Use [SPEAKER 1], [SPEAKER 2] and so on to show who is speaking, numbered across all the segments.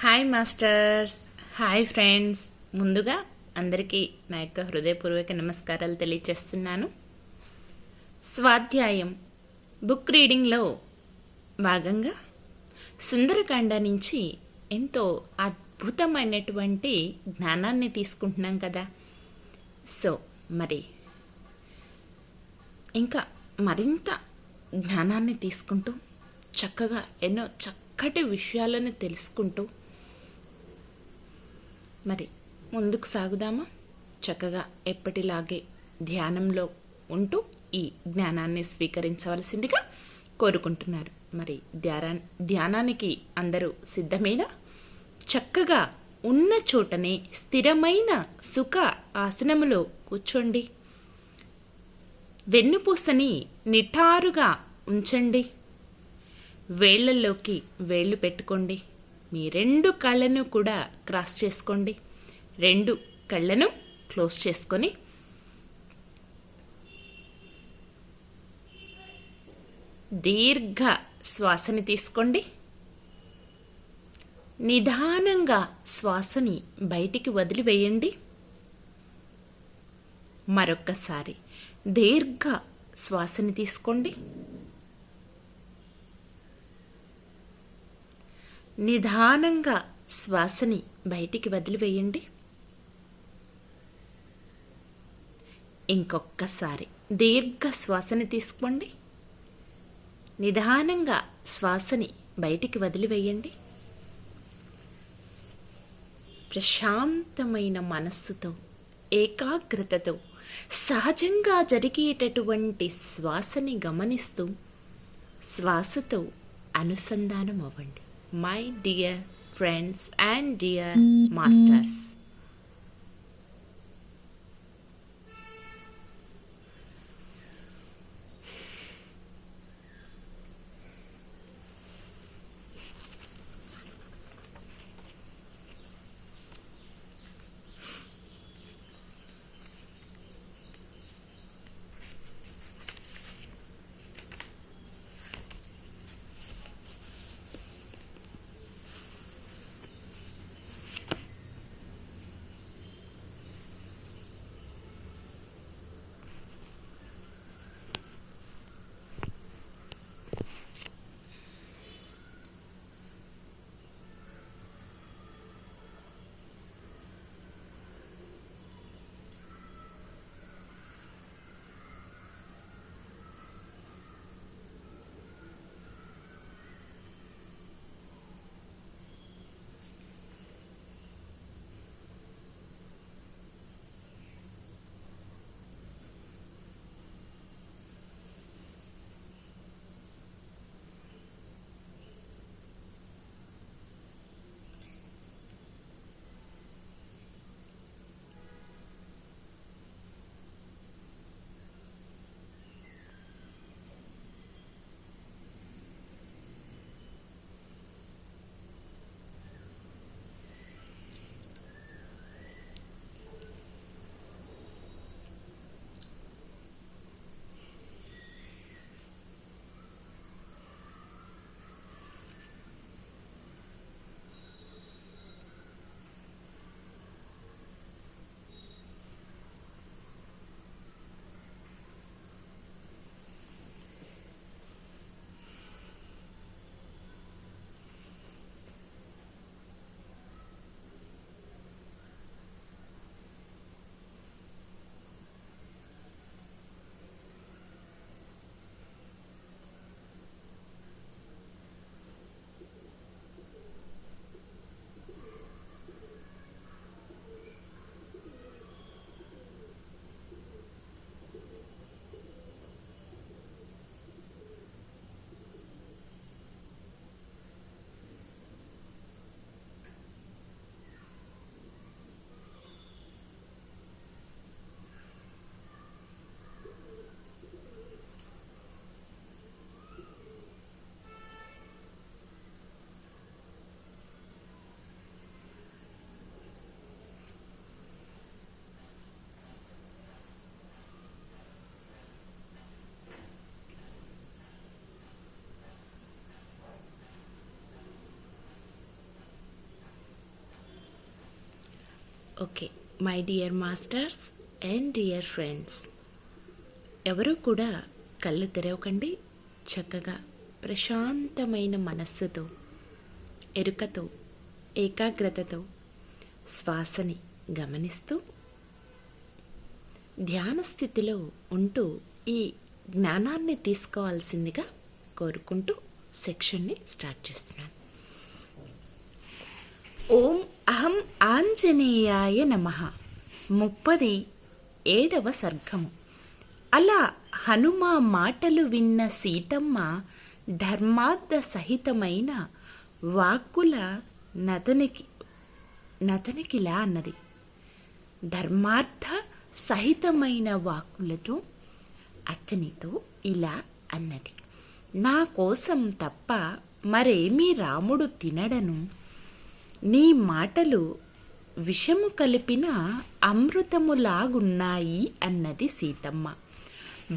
[SPEAKER 1] Hi masters, hi friends. ముందుగా అందరికీ నా యొక్క హృదయపూర్వక నమస్కారాలు తెలియచేస్తున్నాను. స్వాధ్యాయం బుక్ రీడింగ్లో భాగంగా సుందరకాండ నుంచి ఎంతో అద్భుతమైనటువంటి జ్ఞానాన్ని తీసుకుంటున్నాం కదా. సో మరి ఇంకా మరింత జ్ఞానాన్ని తీసుకుంటూ చక్కగా ఎన్నో చక్కటి విషయాలను తెలుసుకుంటూ మరి ముందుకు సాగుదామా. చక్కగా ఎప్పటిలాగే ధ్యానంలో ఉంటూ ఈ జ్ఞానాన్ని స్వీకరించవలసిందిగా కోరుకుంటున్నారు. మరి ధ్యానానికి అందరూ సిద్ధమేనా? చక్కగా ఉన్న చోటనే స్థిరమైన సుఖ ఆసనములో కూర్చోండి. వెన్నుపూసని నిఠారుగా ఉంచండి. వేళ్లలోకి వేళ్లు పెట్టుకోండి. మీ రెండు కళ్ళను కూడా క్రాస్ చేసుకోండి. రెండు కళ్ళను క్లోజ్ చేసుకొని దీర్ఘ శ్వాసని తీసుకోండి. నిదానంగా శ్వాసని బయటికి వదిలివేయండి. మరొక్కసారి దీర్ఘ శ్వాసని తీసుకోండి. నిదానంగా శ్వాసని బయటికి వదిలివేయండి. ఇంకొక్కసారి దీర్ఘ శ్వాసని తీసుకోండి. నిదానంగా శ్వాసని బయటికి వదిలివేయండి. ప్రశాంతమైన మనస్సుతో, ఏకాగ్రతతో సహజంగా జరిగేటటువంటి శ్వాసని గమనిస్తూ శ్వాసతో అనుసంధానం అవ్వండి. My dear friends and dear masters, okay, my dear masters and dear friends, ఎవరూ కూడా కళ్ళు తెరవకండి. చక్కగా ప్రశాంతమైన మనస్సుతో, ఎరుకతో, ఏకాగ్రతతో శ్వాసని గమనిస్తూ ధ్యాన స్థితిలో ఉంటూ ఈ జ్ఞానాన్ని తీసుకోవాల్సిందిగా కోరుకుంటూ సెక్షన్ని స్టార్ట్ చేస్తున్నాను. ఓం అహం ఆంజనేయాయ నమః. 37వ సర్గము. అలా హనుమ మాటలు విన్న సీతమ్మ ధర్మార్థ సహితమైన వాక్కుల నతనికిలా అన్నది. ధర్మార్థ సహితమైన వాక్కులతో అతనితో ఇలా అన్నది. నా కోసం తప్ప మరేమీ రాముడు తినడను. నీ మాటలు విషము కలిపిన అమృతములాగున్నాయి అన్నది సీతమ్మ.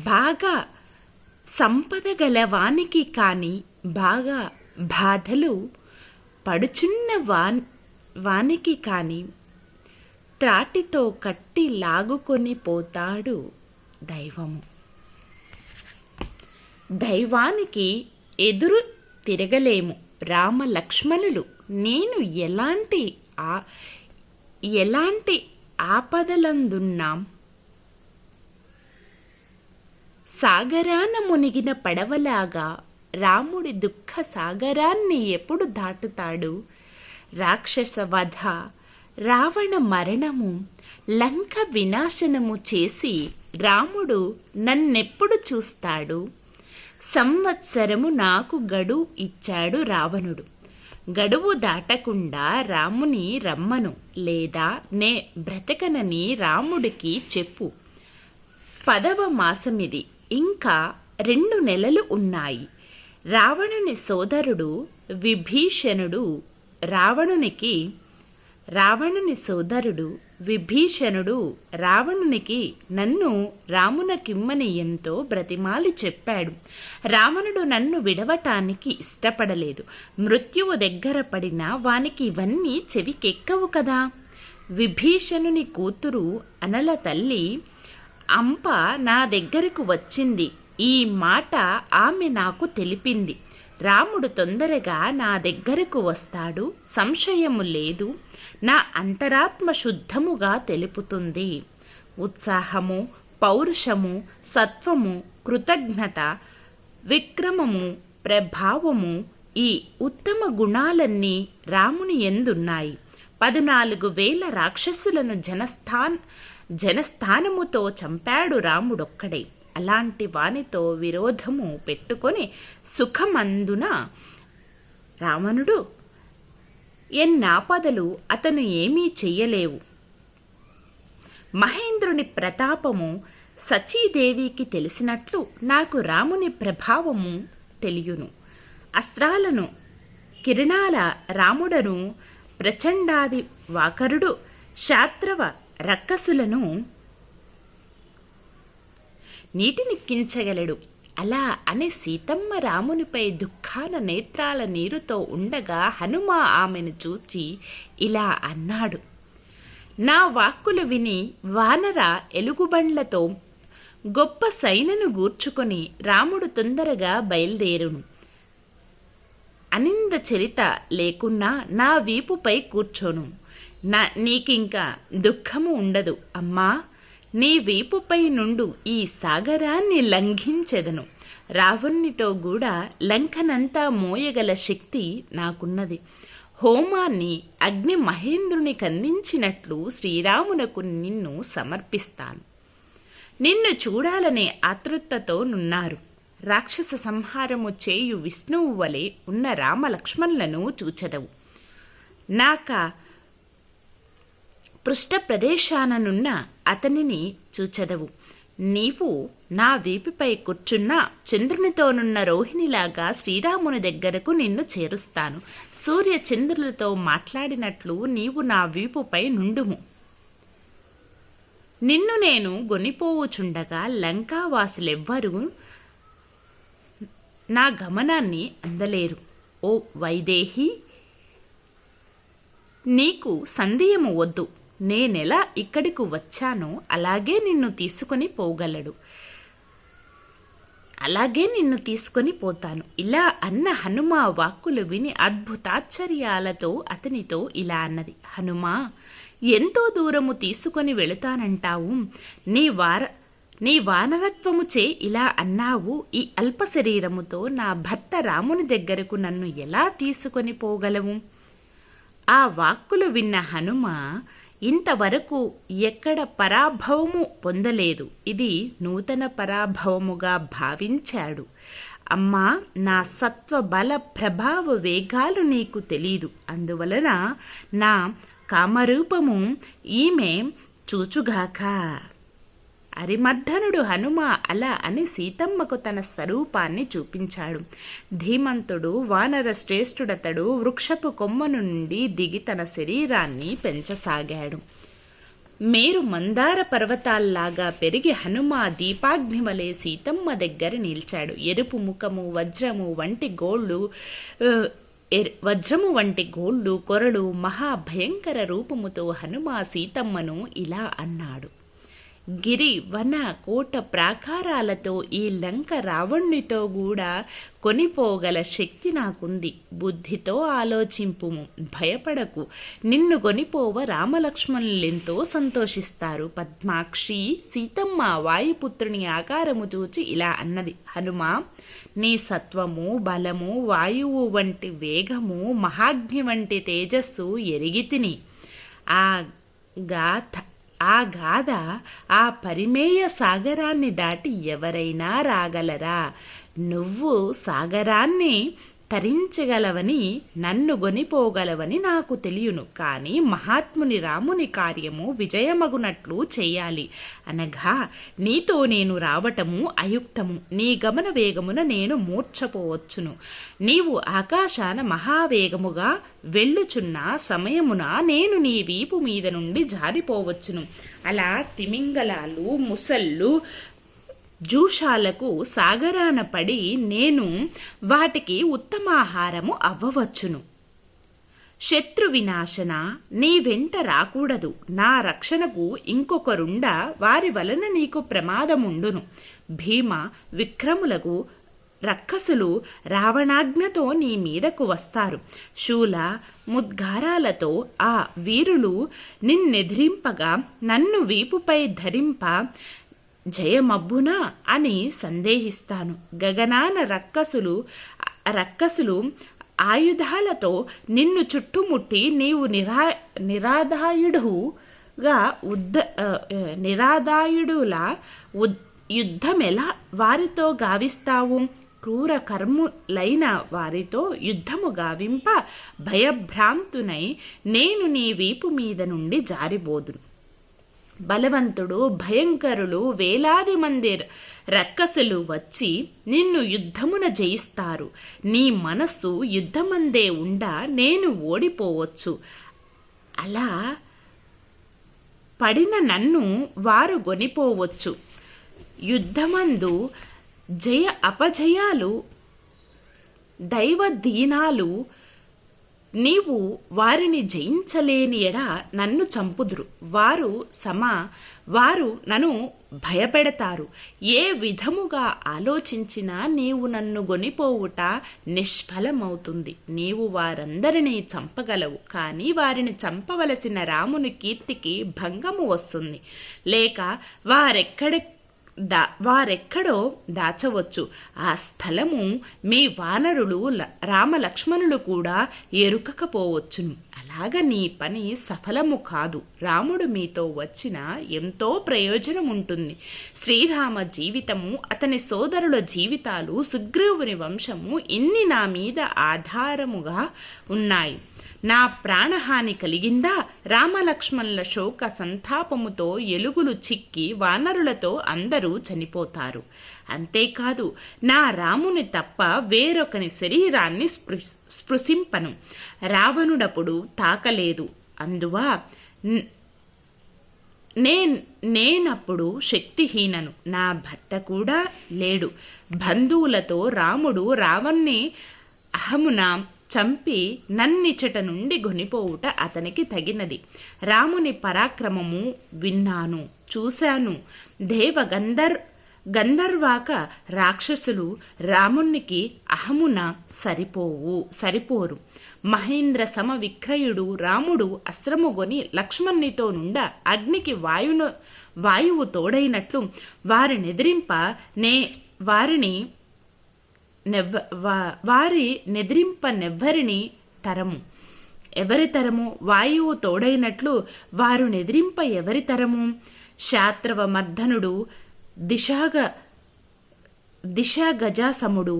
[SPEAKER 1] బాగా సంపద గలవానికి కాని బాగా బాధలు పడుచున్న వానికి కాని త్రాటితో కట్టి లాగుకొని పోతాడు దైవము. దైవానికి ఎదురు తిరగలేము. రామ లక్ష్మణులు నేను ఎలాంటి ఆపదలందున్నాం. సాగరాన మునిగిన పడవలాగా రాముడి దుఃఖ సాగరాన్ని ఎప్పుడు దాటుతాడు? రాక్షస వధ, రావణ మరణము, లంక వినాశనము చేసి రాముడు నన్నెప్పుడు చూస్తాడు? సంవత్సరము నాకు గడువు ఇచ్చాడు రావణుడు. గడువు దాటకుండా రాముని రమ్మను, లేదా నే బ్రతకనని రాముడికి చెప్పు. 10వ మాసమిది. ఇంకా 2 నెలలు ఉన్నాయి. రావణుని సోదరుడు విభీషణుడు రావణునికి నన్ను రామునకిమ్మని ఎంతో బ్రతిమాలి చెప్పాడు. రావణుడు నన్ను విడవటానికి ఇష్టపడలేదు. మృత్యువు దగ్గర పడినా వానికి ఇవన్నీ చెవికెక్కవు కదా. విభీషణుని కూతురు అనల తల్లి అంప నా దగ్గరకు వచ్చింది. ఈ మాట ఆమె నాకు తెలిపింది. రాముడు తొందరగా నా దగ్గరకు వస్తాడు, సంశయము లేదు. నా అంతరాత్మ శుద్ధముగా తెలుపుతుంది. ఉత్సాహము, పౌరుషము, సత్వము, కృతజ్ఞత, విక్రమము, ప్రభావము, ఈ ఉత్తమ గుణాలన్నీ రాముని యందున్నాయి. 14,000 రాక్షసులను జనస్థానముతో చంపాడు రాముడొక్కడే. అలాంటి వానితో విరోధము పెట్టుకొని సుఖమందున రావణుడు ఎన్నాపదలు అతను ఏమీ చెయ్యలేవు. మహేంద్రుని ప్రతాపము సచీదేవికి తెలిసినట్లు నాకు రాముని ప్రభావము తెలియును. అస్త్రాలను కిరణాల రాముడను ప్రచండాది వాకరుడు శాత్రవ రక్కసులను నీటినిక్కించగలడు. అలా అని సీతమ్మ రామునిపై దుఃఖాన నేత్రాల నీరుతో ఉండగా హనుమ ఆమెను చూచి ఇలా అన్నాడు. నా వాక్కులు విని వానర ఎలుగుబండ్లతో గొప్ప సైన్యను గూర్చుకొని రాముడు తొందరగా బయలుదేరును. అనింద చరిత లేకున్నా నా వీపుపై కూర్చోను. నీకింకా దుఃఖము ఉండదు అమ్మా. నీ వీపుపై నుండు ఈ సాగరాన్ని లంఘించెదను. రావణునితో కూడా లంకనంతా మోయగల శక్తి నాకున్నది. హోమాన్ని అగ్ని మహేంద్రునికి అందించినట్లు శ్రీరామునకు నిన్ను సమర్పిస్తాను. నిన్ను చూడాలనే ఆతృతతో నున్నారు. రాక్షస సంహారము చేయు విష్ణువు వలె ఉన్న రామలక్ష్మణులను చూచెదవు. నాక పృష్ఠ ప్రదేశాననున్న అతనిని చూచెదవు. నీవు నా వీపుపై కూర్చున్న చంద్రునితోనున్న రోహిణిలాగా శ్రీరాముని దగ్గరకు నిన్ను చేరుస్తాను. సూర్య చంద్రులతో మాట్లాడినట్లు నీవు నా వీపుపై నుండుము. నిన్ను నేను గొనిపోవుచుండగా లంకావాసులెవ్వరూ నా గమనాన్ని అందలేరు. ఓ వైదేహి, నీకు సందేహము వద్దు. నేనెలా ఇక్కడికి వచ్చానో అలాగే నిన్ను తీసుకొని పోతాను. ఇలా అన్న హనుమ వాక్కులు విని అద్భుతాశ్చర్యాలతో అతనితో ఇలా అన్నది. హనుమా, ఎంతో దూరము తీసుకొని వెళతానంటావు. నీ వానరత్వముచే ఇలా అన్నావు. ఈ అల్ప శరీరముతో నా భర్త రాముని దగ్గరకు నన్ను ఎలా తీసుకొని పోగలవు? ఆ వాక్కులు విన్న హనుమ ఇంతవరకు ఎక్కడ పరాభవము పొందలేదు. ఇది నూతన పరాభవముగా భావించాడు. అమ్మా, నా సత్వ బల ప్రభావ వేగాలు నీకు తెలీదు. అందువలన నా కామరూపము ఈమె చూచుగాక. అరిమర్దనుడు హనుమ అలా అని సీతమ్మకు తన స్వరూపాన్ని చూపించాడు. ధీమంతుడు వానర శ్రేష్ఠుడతడు వృక్షపు కొమ్మను నుండి దిగి తన శరీరాన్ని పెంచసాగాడు. మేరు మందార పర్వతాల్లాగా పెరిగి హనుమ దీపాగ్ని వలె సీతమ్మ దగ్గర నిలిచాడు. ఎరుపు ముఖము, వజ్రము వంటి గోళ్ళు, కొరలు, మహాభయంకర రూపముతో హనుమ సీతమ్మను ఇలా అన్నాడు. గిరి వన కోట ప్రాకారాలతో ఈ లంక రావణునితో కూడా కొనిపోగల శక్తి నాకుంది. బుద్ధితో ఆలోచింపుము, భయపడకు. నిన్ను కొనిపోవ రామలక్ష్మణులెంతో సంతోషిస్తారు. పద్మాక్షి సీతమ్మ వాయుపుత్రుని ఆకారము చూచి ఇలా అన్నది. హనుమా, నీ సత్వము, బలము, వాయువు వంటి వేగము, మహాగ్ని వంటి తేజస్సు ఎరిగితిని. ఆ గాథ ఆ పరిమేయ సాగరాన్ని దాటి ఎవరైనా రాగలరా? నువ్వు సాగరాన్ని తరించగలవని, నన్ను గొనిపోగలవని నాకు తెలియను. కానీ మహాత్ముని రాముని కార్యము విజయమగునట్లు చెయ్యాలి అనగా నీతో నేను రావటము అయుక్తము. నీ గమన వేగమున నేను మూర్ఛపోవచ్చును. నీవు ఆకాశాన మహావేగముగా వెళ్ళుచున్న సమయమున నేను నీ వీపు మీద నుండి జారిపోవచ్చును. అలా తిమింగలాలు, ముసళ్ళు, జూషాలకు సాగరాన పడి నేను వాటికి ఉత్తమాహారము అవ్వవచ్చును. శత్రు వినాశన నీ వెంట రాకూడదు. నా రక్షణకు ఇంకొకరుండా వారి వలన నీకు ప్రమాదముండును. భీమ విక్రములకు రక్కసులు రావణాజ్ఞతో నీ మీదకు వస్తారు. శూల ముద్గారాలతో ఆ వీరులు నిన్నెదిరింపగా నన్ను వీపుపై ధరింప జయమబ్బునా అని సందేహిస్తాను. గగనాన రక్కసులు ఆయుధాలతో నిన్ను చుట్టుముట్టి నీవు నిరాదాయుడులా యుద్ధమెలా వారితో గావిస్తావు? క్రూర కర్ములైన వారితో యుద్ధము గావింప భయభ్రాంతునై నేను నీ వీపు మీద నుండి జారిబోదును. బలవంతుడు, భయంకరులు, వేలాది మంది రక్కసులు వచ్చి నిన్ను యుద్ధమున జయిస్తారు. నీ మనస్సు యుద్ధమందే ఉండా నేను ఓడిపోవచ్చు. అలా పడిన నన్ను వారు గొనిపోవచ్చు. యుద్ధమందు జయ అపజయాలు, దైవదీనాలు నీవు వారిని జయించలేని ఎడ నన్ను చంపుదురు. వారు నన్ను భయపెడతారు. ఏ విధముగా ఆలోచించినా నీవు నన్ను గొనిపోవుట నిష్ఫలమవుతుంది. నీవు వారందరినీ చంపగలవు, కానీ వారిని చంపవలసిన రాముని కీర్తికి భంగము వస్తుంది. లేక వారెక్కడో దాచవచ్చు. ఆ స్థలము మీ వానరులు రామలక్ష్మణులు కూడా ఎరుకకపోవచ్చును. అలాగ నీ పని సఫలము కాదు. రాముడు మీతో వచ్చిన ఎంతో ప్రయోజనం ఉంటుంది. శ్రీరామ జీవితము, అతని సోదరుల జీవితాలు, సుగ్రీవుని వంశము ఇన్ని నా మీద ఆధారముగా ఉన్నాయి. నా ప్రాణహాని కలిగిందా? రామలక్ష్మణుల శోక సంతాపముతో ఎలుగులు చిక్కి వానరులతో అందరూ చనిపోతారు. అంతేకాదు, నా రాముని తప్ప వేరొకని శరీరాన్ని స్పృశింపను. రావణుడప్పుడు తాకలేదు. అందువా నేనప్పుడు శక్తిహీనను. నా భర్త కూడా లేడు. బంధువులతో రాముడు రావణ్ణి అహమున చంపి నన్నిచట నుండి గొనిపోవుట అతనికి తగినది. రాముని పరాక్రమము విన్నాను, చూశాను. గంధర్వాక రాక్షసులు రామునికి అహమున సరిపోరు. మహేంద్ర సమ విక్రయుడు రాముడు అస్త్రముగొని లక్ష్మణునితో నుండ అగ్నికి వాయువు తోడైనట్లు వారి నెదిరింపనెవ్వరిని తరము. ఎవరి తరము? వాయువు తోడైనట్లు వారు నెదిరింప ఎవరి తరము? శాత్రవ మర్ధనుడు, దిశాగజాసముడు,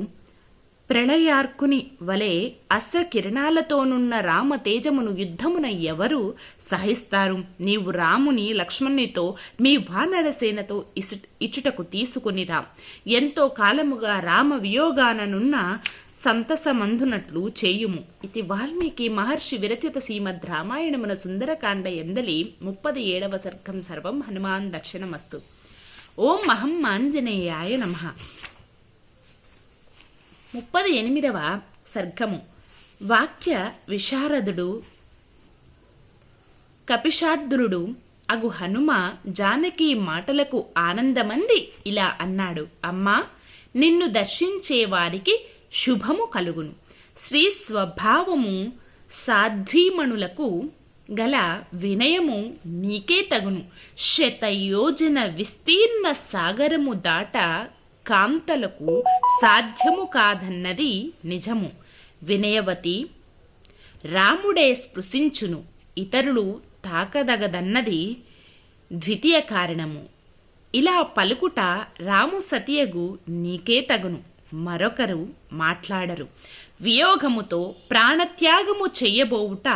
[SPEAKER 1] ప్రళయార్కుని వలె అస్త్ర కిరణాలతోనున్న రామ తేజమును యుద్ధమున ఎవరు సహిస్తారు? నీవు రాముని లక్ష్మణునితో మీ వానరసేనతో ఇచుటకు తీసుకునిరా. ఎంతో కాలముగా రామ వియోగాననున్న సంతసమందునట్లు చేయుము. ఇది వాల్మీకి మహర్షి విరచిత శ్రీమద్ రామాయణమున సుందరకాండ ఎందలి 37వ సర్గం. సర్వం హనుమాన్ దర్శనమస్తు. ఓం అహం ఆంజనేయాయ నమః. 38వ సర్గము. వాక్య విశారదుడు కపిశార్దురుడు అగు హనుమ జానకి మాటలకు ఆనందమంది ఇలా అన్నాడు. అమ్మా, నిన్ను దర్శించే వారికి శుభము కలుగును. శ్రీ స్వభావము సాధ్వీమణులకు గల వినయము నీకే తగును. శతయోజన విస్తీర్ణ సాగరము దాట కాంతలకు సాధ్యము కాదన్నది నిజము. వినయవతి, రాముడే స్పృశించును, ఇతరులు తాకదగదన్నది ద్వితీయ కారణము. ఇలా పలుకుట రాము సతియగు నీకే తగును, మరొకరు మాట్లాడరు. వియోగముతో ప్రాణత్యాగము చెయ్యబోవుట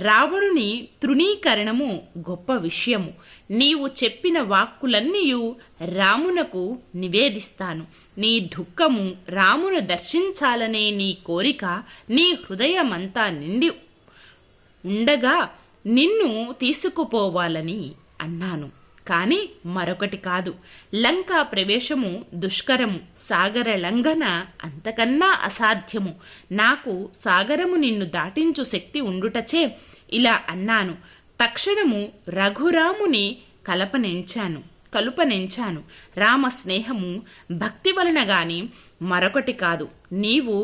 [SPEAKER 1] రావణుని తృణీకరణము గొప్ప విషయము. నీవు చెప్పిన వాక్కులన్నీయు రామునకు నివేదిస్తాను. నీ దుఃఖము రామును దర్శించాలనే నీ కోరిక నీ హృదయమంతా నిండి ఉండగా నిన్ను తీసుకుపోవాలని అన్నాను. కాని మరొకటి కాదు. లంకా ప్రవేశము దుష్కరము, సాగర లంఘన అంతకన్నా అసాధ్యము. నాకు సాగరము నిన్ను దాటించు శక్తి ఉండుటచే ఇలా అన్నాను. తక్షణము రఘురాముని కలుపనెంచాను. రామ స్నేహము భక్తి వలన గాని మరొకటి కాదు. నీవు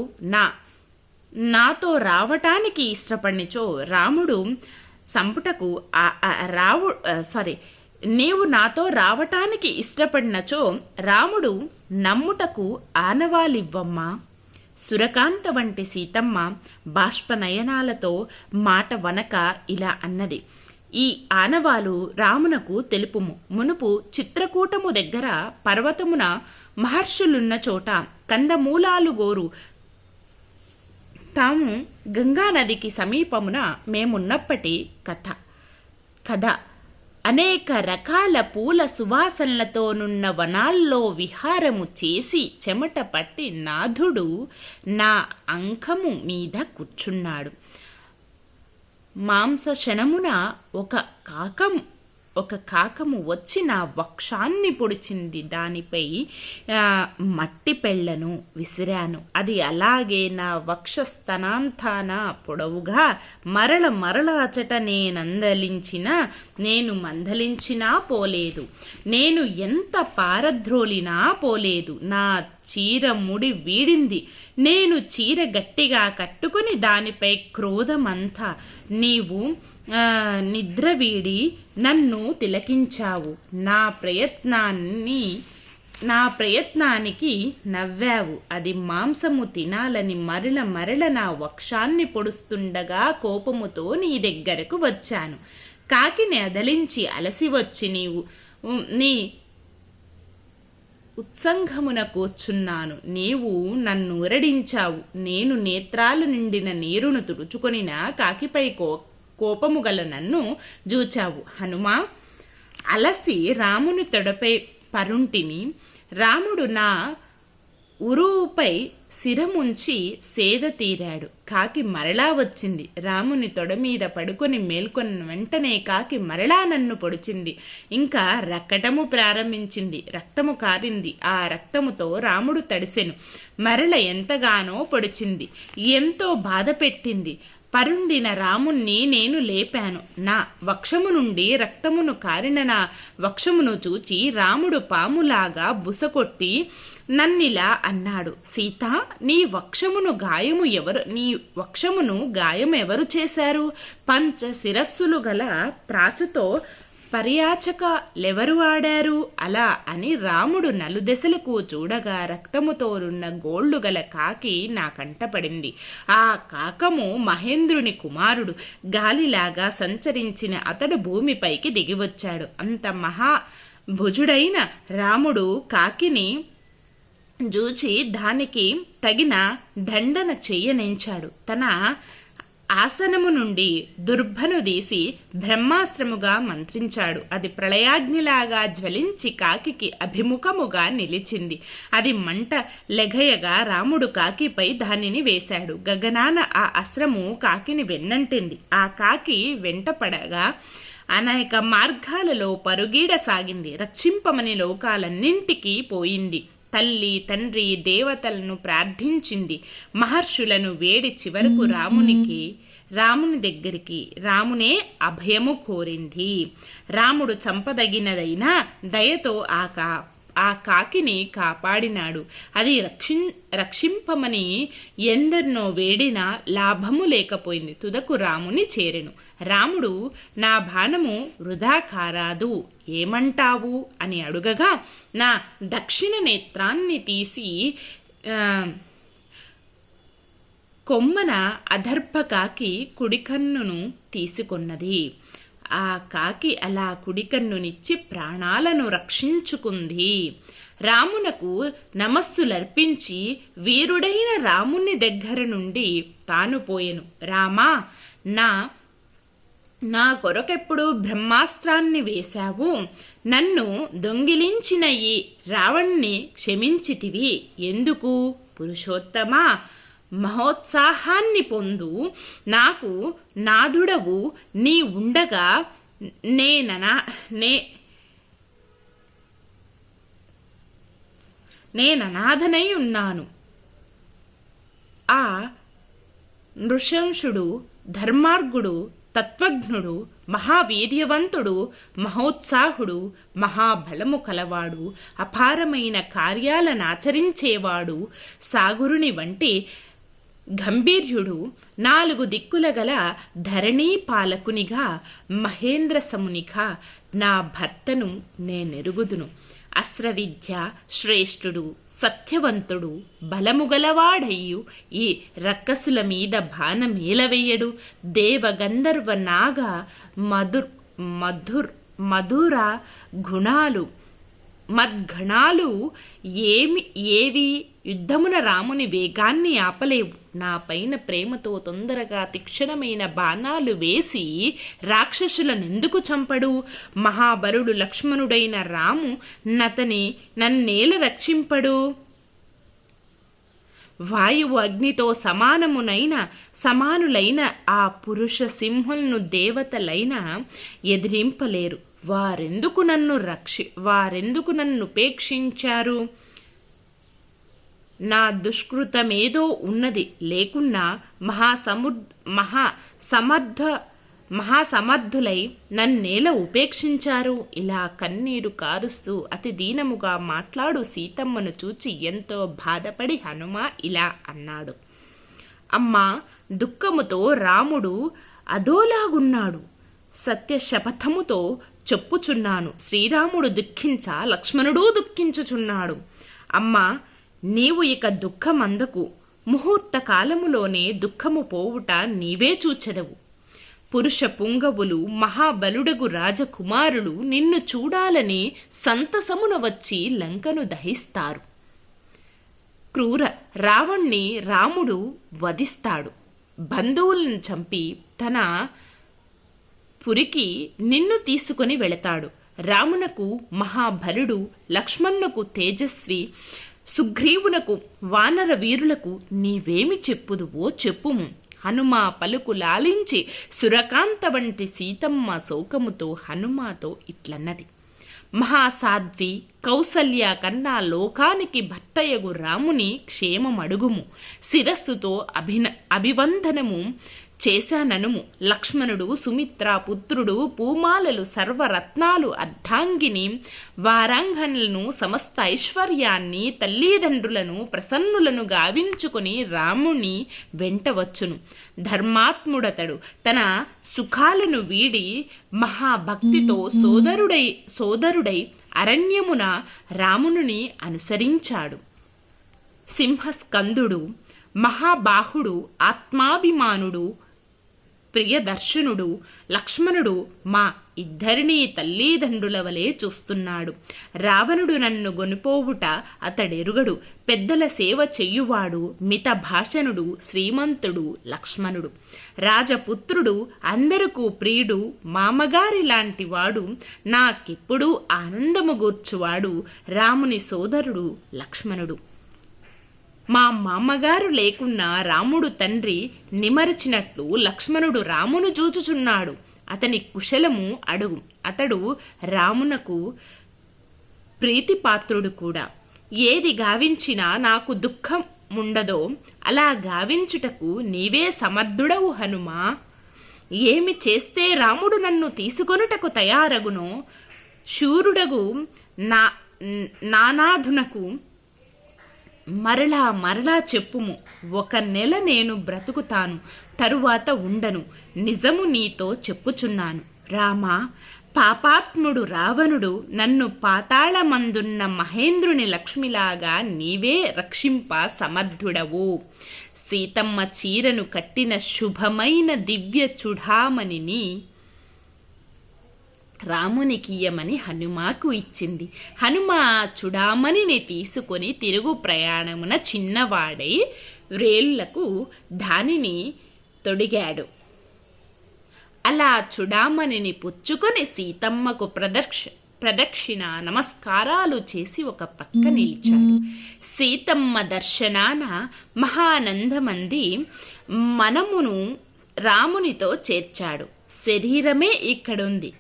[SPEAKER 1] నాతో రావటానికి ఇష్టపడినచో రాముడు సంపుటకు నీవు నాతో రావటానికి ఇష్టపడినచో రాముడు నమ్ముటకు ఆనవాలివ్వమ్మా. సురకాంత వంటి సీతమ్మ బాష్పనయనాలతో మాట వనక ఇలా అన్నది. ఈ ఆనవాలు రామునకు తెలుపుము. మునుపు చిత్రకూటము దగ్గర పర్వతమున మహర్షులున్న చోట కందమూలాలు గోరు తాము గంగానదికి సమీపమున మేమున్నప్పటి కథ అనేక రకాల పూల సువాసనలతోనున్న వనాల్లో విహారము చేసి చెమట పట్టి నాథుడు నా అంకము మీద కూర్చున్నాడు. మాంసశనమున ఒక కాకము వచ్చి నా వక్షాన్ని పొడిచింది. దానిపై మట్టి పెళ్లను విసిరాను. అది అలాగే నా వక్షస్థనాంతాన పొడవుగా మరల అచట నేను మందలించినా పోలేదు. నేను ఎంత పారద్రోలినా పోలేదు. నా చీర ముడి వీడింది. నేను చీర గట్టిగా కట్టుకుని దానిపై క్రోధమంతా. నీవు నిద్ర వీడి నన్ను తిలకించావు. నా ప్రయత్నానికి నవ్వావు. అది మాంసము తినాలని మరల నా వక్షాన్ని పొడుస్తుండగా కోపముతో నీ దగ్గరకు వచ్చాను. కాకిని అదలించి అలసి వచ్చి నీ ఉత్సంగమున కూర్చున్నాను. నీవు నన్ను ఊరడించావు. నేను నేత్రాలు నిండిన నీరును తుడుచుకొనిన కాకిపై కోపము గల నన్ను జూచావు. హనుమా, అలసి రాముని తొడపై పరుంటిని. రాముడు నా ఉరువుపై శిరముంచి సేద తీరాడు. కాకి మరలా వచ్చింది. రాముని తొడ మీద పడుకొని మేల్కొన్న వెంటనే కాకి మరలా నన్ను పొడిచింది. ఇంకా రక్కటము ప్రారంభించింది. రక్తము కారింది. ఆ రక్తముతో రాముడు తడిసెను. మరల ఎంతగానో పొడిచింది. ఎంతో బాధ పెట్టింది. పరుండిన రాముణ్ణి నేను లేపాను. నా వక్షము నుండి రక్తమును కారిన నా వక్షమును చూచి రాముడు పాములాగా బుసకొట్టి నన్నిలా అన్నాడు. సీత, నీ వక్షమును గాయము ఎవరు చేశారు? పంచ శిరస్సులు గల త్రాచుతో పర్యాచకలెవరు ఆడారు? అలా అని రాముడు నలుదెసలకు చూడగా రక్తముతోనున్న గోళ్లు గల కాకి నా కంటపడింది. ఆ కాకము మహేంద్రుని కుమారుడు. గాలిలాగా సంచరించిన అతడు భూమిపైకి దిగివచ్చాడు. అంత మహాభుజుడైన రాముడు కాకిని జూచి దానికి తగిన దండన చెయ్యనించాడు. తన ఆసనము నుండి దుర్భను తీసి బ్రహ్మాస్త్రముగా మంత్రించాడు. అది ప్రళయాగ్నిలాగా జ్వలించి కాకికి అభిముఖముగా నిలిచింది. అది మంట లెగయగా రాముడు కాకిపై దానిని వేశాడు. గగనాన ఆ అస్త్రము కాకిని వెన్నంటింది. ఆ కాకి వెంటపడగా అనేక మార్గాలలో పరుగీడసాగింది. రక్షింపమని లోకాలన్నింటికీ పోయింది. తల్లి తండ్రి దేవతలను ప్రార్థించింది. మహర్షులను వేడి చివరకు రాముని దగ్గరికి రామునే అభయము కోరింది. రాముడు చంపదగినదైనా దయతో ఆ కాకిని కాపాడినాడు. అది రక్షింపమని ఎందరినో వేడినా లాభము లేకపోయింది. తుదకు రాముని చేరెను. రాముడు, నా బాణము వృధా కారాదు, ఏమంటావు అని అడుగగా నా దక్షిణ నేత్రాన్ని తీసి కొమ్మన అదర్భ కాకి కుడికన్నును తీసుకొన్నది. ఆ కాకి అలా కుడికన్నునిచ్చి ప్రాణాలను రక్షించుకుంది. రామునకు నమస్సులర్పించి వీరుడైన రాముని దగ్గర నుండి తాను పోయెను. రామా, నా కొరకెప్పుడు బ్రహ్మాస్త్రాన్ని వేశావు? నన్ను దొంగిలించిన ఈ రావణ్ణి క్షమించితివి ఎందుకు? పురుషోత్తమా, మహోత్సాహాన్ని పొందు. నాకు నాథుడవు నీ ఉండగా నేననాథనై ఉన్నాను. ఆ నృశంసుడు ధర్మార్గుడు, తత్వజ్ఞుడు, మహావీర్యవంతుడు, మహోత్సాహుడు, మహాబలము కలవాడు, అపారమైన కార్యాలనాచరించేవాడు, సాగురుని వంటి గంభీర్యుడు, 4 దిక్కుల గల ధరణీ పాలకునిగా, మహేంద్ర సమునిగా నా భర్తను నేనెరుగుదును. అస్త్రవిద్య శ్రేష్ఠుడు, సత్యవంతుడు, బలముగలవాడయ్యు ఈ రక్కసుల మీద బాణమేలవెయ్యడు. దేవగంధర్వ నాగ మధుర మద్గణాలు ఏవి యుద్ధమున రాముని వేగాన్ని ఆపలేవు. నా పైన ప్రేమతో తొందరగా తీక్షణమైన బాణాలు వేసి రాక్షసులనెందుకు చంపడు? మహాబలుడు లక్ష్మణుడైన రాము నన్నేల రక్షింపడు? వాయువు అగ్నితో సమానులైన ఆ పురుష సింహులను దేవతలైన ఎదిరింపలేరు. వారెందుకు నన్ను ఉపేక్షించారు? నా దుష్కృతమేదో ఉన్నది. లేకున్నా మహాసమర్థులై నన్నేల ఉపేక్షించారు? ఇలా కన్నీరు కారుస్తూ అతి దీనముగా మాట్లాడు సీతమ్మను చూచి ఎంతో బాధపడి హనుమ ఇలా అన్నాడు. అమ్మా, దుఃఖముతో రాముడు అదోలాగున్నాడు. సత్యశపథముతో చెప్పుచున్నాను. శ్రీరాముడు దుఃఖించ లక్ష్మణుడూ దుఃఖించుచున్నాడు. అమ్మా, నీవు ఇక దుఃఖమందకు. ముహూర్త కాలములోనే దుఃఖము పోవుట నీవే చూచెదవు. పురుష పుంగవులు, మహాబలుడగు రాజకుమారులు నిన్ను చూడాలని సంతసమున వచ్చి లంకను దహిస్తారు. క్రూర రావణ్ణి రాముడు వధిస్తాడు. బంధువులను చంపి తన పురికి నిన్ను తీసుకుని వెళతాడు. రామునకు మహాబలుడు, లక్ష్మణునకు తేజస్వి, సుగ్రీవునకు వానర వీరులకు నీవేమి చెప్పుదువో చెప్పుము. హనుమ పలుకు లాలించి సురకాంత వంటి సీతమ్మ శోకముతో హనుమాతో ఇట్లన్నది. మహాసాధ్వి కౌసల్య కన్నా లోకానికి భర్తయగు రాముని క్షేమమడుగుము. శిరస్సుతో అభివందనము చేశాననుము. లక్ష్మణుడు సుమిత్ర పుత్రుడు పూమాలలు సర్వరత్నాలు అర్ధాంగిని వారాంగనలను సమస్త ఐశ్వర్యాన్ని తల్లిదండ్రులను ప్రసన్నులను గావించుకుని రాముని వెంటవచ్చును. ధర్మాత్ముడతడు తన సుఖాలను వీడి మహాభక్తితో సోదరుడై అరణ్యమున రాముని అనుసరించాడు. సింహస్కందుడు మహాబాహుడు ఆత్మాభిమానుడు ప్రియదర్శనుడు లక్ష్మణుడు మా ఇద్దరినీ తల్లిదండ్రుల వలె చూస్తున్నాడు. రావణుడు నన్ను గొనిపోవుట అతడెరుగడు. పెద్దల సేవ చెయ్యువాడు మిత భాషణుడు శ్రీమంతుడు లక్ష్మణుడు. రాజపుత్రుడు అందరకు ప్రియుడు మామగారి లాంటి వాడు. నాకెప్పుడు ఆనందము గూర్చువాడు రాముని సోదరుడు లక్ష్మణుడు. మా మామగారు లేకున్నా రాముడు తండ్రి నిమరచినట్లు లక్ష్మణుడు రామును చూచుచున్నాడు. అతని కుశలము అడుగు. అతడు రామునకు ప్రీతిపాత్రుడు కూడా. ఏది గావించినా నాకు దుఃఖం ఉండదో అలా గావించుటకు నీవే సమర్థుడవు హనుమా. ఏమి చేస్తే రాముడు నన్ను తీసుకొనుటకు తయారగునో శూరుడగు నానాధునకు మరలా చెప్పుము. 1 నెల నేను బ్రతుకుతాను, తరువాత ఉండను. నిజము నీతో చెప్పుచున్నాను. రామా, పాపాత్ముడు రావణుడు నన్ను పాతాళమందున్న మహేంద్రుని లక్ష్మిలాగా నీవే రక్షింప సమర్థుడవు. సీతమ్మ చీరను కట్టిన శుభమైన దివ్య చుడామణిని రామునికియ్యమని హనుమాకు ఇచ్చింది. హనుమ చుడామణిని తీసుకొని తిరుగు ప్రయాణమున చిన్నవాడై రేళ్లకు దానిని తొడిగాడు. అలా చుడామణిని పుచ్చుకొని సీతమ్మకు ప్రదక్షిణ నమస్కారాలు చేసి ఒక పక్క నిలిచాడు. సీతమ్మ దర్శనాన మహానందమంది మనమును రామునితో చేర్చాడు. శరీరమే ఇక్కడుంది.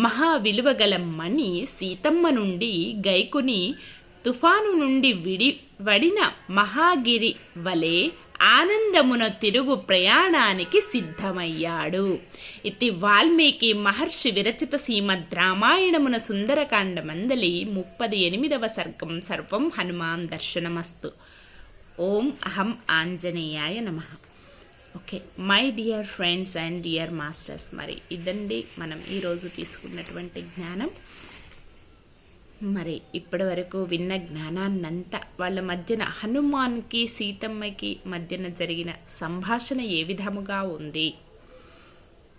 [SPEAKER 1] మహా విలువగల మణి సీతమ్మ నుండి గైకుని తుఫాను నుండి వడిన మహాగిరి వలె ఆనందమున తిరుగు ప్రయాణానికి సిద్ధమయ్యాడు. ఇది వాల్మీకి మహర్షి విరచిత శ్రీమద్ రామాయణమున సుందరకాండ మందలి 38వ సర్గం. సర్వం హనుమాన్ దర్శనమస్తు. ఓం అహం ఆంజనేయాయ నమః. Okay my dear friends and dear masters, మరి ఇదండి మనం ఈరోజు తీసుకున్నటువంటి జ్ఞానం. మరి ఇప్పటి వరకు విన్న జ్ఞానాన్నంతా వాళ్ళ మధ్యన హనుమాన్కి సీతమ్మకి మధ్యన జరిగిన సంభాషణ ఏ విధముగా ఉంది.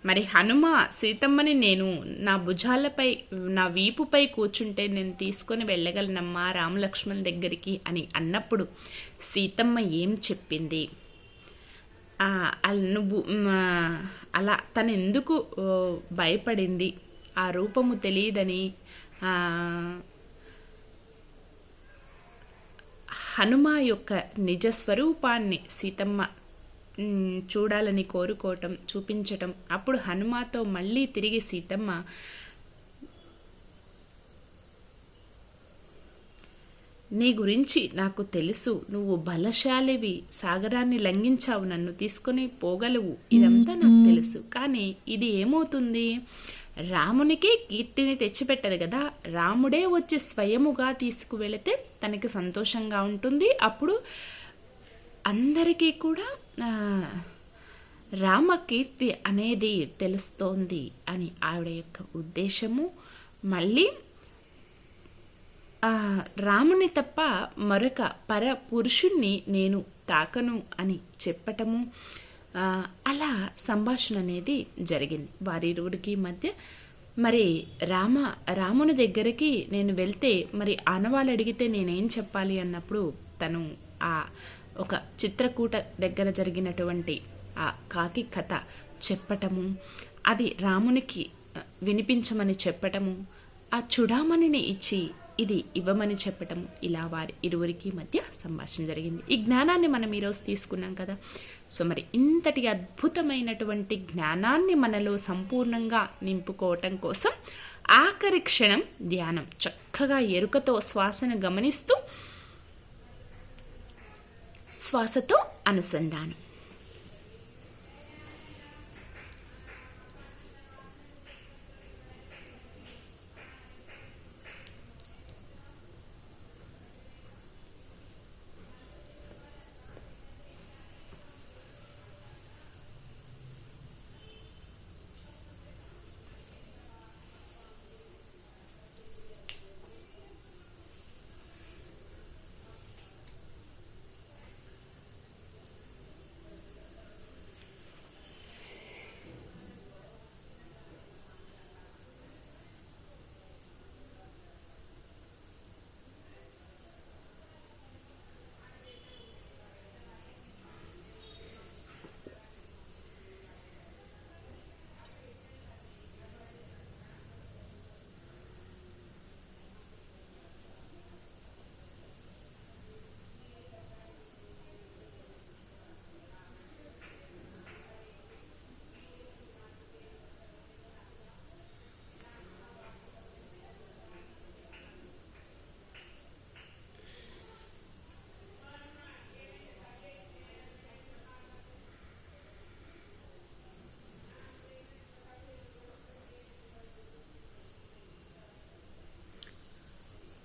[SPEAKER 1] మరి హనుమ సీతమ్మని నేను నా భుజాలపై నా వీపుపై కూర్చుంటే నేను తీసుకొని వెళ్ళగలనమ్మా రామలక్ష్మణ్ దగ్గరికి అని అన్నప్పుడు సీతమ్మ ఏం చెప్పింది, నువ్వు అలా తను ఎందుకు భయపడింది, ఆ రూపము తెలియదని హనుమ యొక్క నిజస్వరూపాన్ని సీతమ్మ చూడాలని కోరుకోవటం చూపించటం. అప్పుడు హనుమతో మళ్ళీ తిరిగి సీతమ్మ నీ గురించి నాకు తెలుసు, నువ్వు బలశాలివి, సాగరాన్ని లంఘించావు, నన్ను తీసుకొని పోగలవు, ఇదంతా నాకు తెలుసు. కానీ ఇది ఏమవుతుంది, రామునికి కీర్తిని తెచ్చిపెట్టదు కదా, రాముడే వచ్చి స్వయముగా తీసుకువెళితే తనకి సంతోషంగా ఉంటుంది. అప్పుడు అందరికీ కూడా రామకీర్తి అనేది తెలుస్తోంది అని ఆవిడ యొక్క ఉద్దేశము. మళ్ళీ రాముని తప్ప మరొక పురుషుణ్ణి నేను తాకను అని చెప్పటము, అలా సంభాషణ అనేది జరిగింది వారిరువురికి మధ్య. మరి రాముని దగ్గరికి నేను వెళ్తే మరి ఆనవాళ్ళు అడిగితే నేనేం చెప్పాలి అన్నప్పుడు తను ఒక చిత్రకూట దగ్గర జరిగినటువంటి ఆ కాకి కథ చెప్పటము, అది రామునికి వినిపించమని చెప్పటము, ఆ చుడామణిని ఇచ్చి ఇది ఇవ్వమని చెప్పటము, ఇలా వారి ఇరువురికి మధ్య సంభాషణ జరిగింది. ఈ జ్ఞానాన్ని మనం ఈరోజు తీసుకున్నాం కదా. సో మరి ఇంతటి అద్భుతమైనటువంటి జ్ఞానాన్ని మనలో సంపూర్ణంగా నింపుకోవటం కోసం ఆఖరి క్షణం ధ్యానం. చక్కగా ఎరుకతో శ్వాసను గమనిస్తూ శ్వాసతో అనుసంధానం.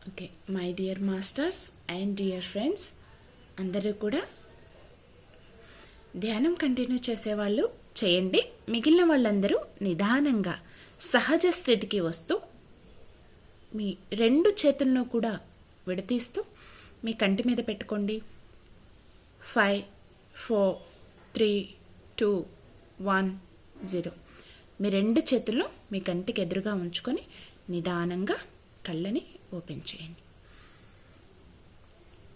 [SPEAKER 1] Okay, my dear masters and dear friends, అందరూ కూడా ధ్యానం కంటిన్యూ చేసేవాళ్ళు చేయండి. మిగిలిన వాళ్ళందరూ నిదానంగా సహజ స్థితికి వస్తూ మీ 2 చేతులను కూడా విడతీస్తూ మీ కంటి మీద పెట్టుకోండి. 5 4 3 2 1 0. మీ 2 చేతుల్లో మీ కంటికి ఎదురుగా ఉంచుకొని నిదానంగా కళ్ళని ఓపెన్ చేయండి.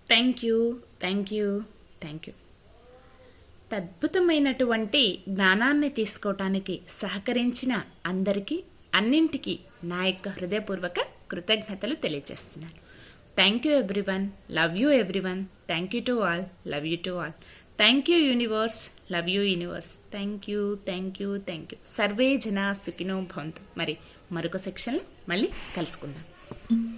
[SPEAKER 1] Thank you, thank you, thank you. అద్భుతమైనటువంటి జ్ఞానాన్ని తీసుకోవటానికి సహకరించిన అందరికీ, అన్నింటికీ నా యొక్క హృదయపూర్వక కృతజ్ఞతలు తెలియజేస్తున్నాను. Thank you everyone, love you everyone, thank you to all, love you to all, thank you universe, love you universe, thank you, thank you, thank you. Survey జనా సుఖినో భవంతు. మరి మరొక సెక్షన్లో మళ్ళీ కలుసుకుందాం.